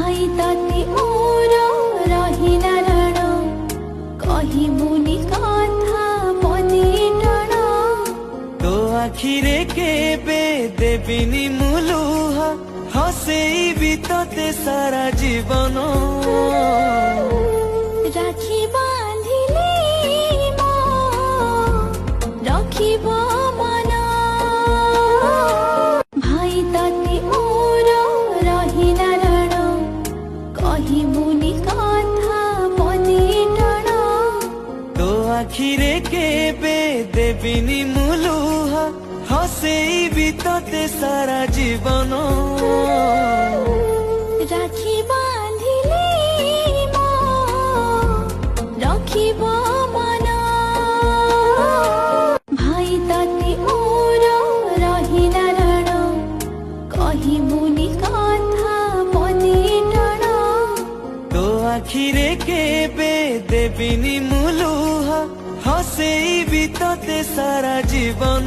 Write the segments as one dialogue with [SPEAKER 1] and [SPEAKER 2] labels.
[SPEAKER 1] ভাই তাতে মোর রহিলা রাণ কহি মুনি কথা পদে টাণ
[SPEAKER 2] তো আখিরে কেবে দেবিনি মুলুহ হসেইবি তোতে সারা জীবন
[SPEAKER 1] রাখি বাঁধিলে রখিব মন ভাই তাতে মোর রহিলা রাণ কহি মুনি কথা পদে টাণ
[SPEAKER 2] তো আখিরে কেবে দেবিনি মুলুহ হসেইবি তোতে সারা জীবন
[SPEAKER 1] রাখি বাঁধিলে রখিব মন ভাই তাতে মোর রহিলা রাণ কহি মুনি কথা পদে টাণ
[SPEAKER 2] তো আখিরে কেবে দেবিনি মুলুহ হসেইবি তোতে সারা জীবন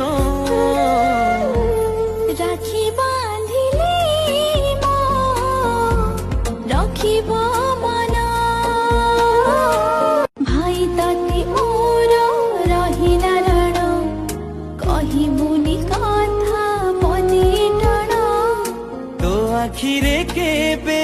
[SPEAKER 1] রাখি বাঁধিলে রখিব মন ভাই তাতে মোর রহিলা রাণ কহি মুনি কথা পদে টাণ
[SPEAKER 2] তো আখিরে কেবে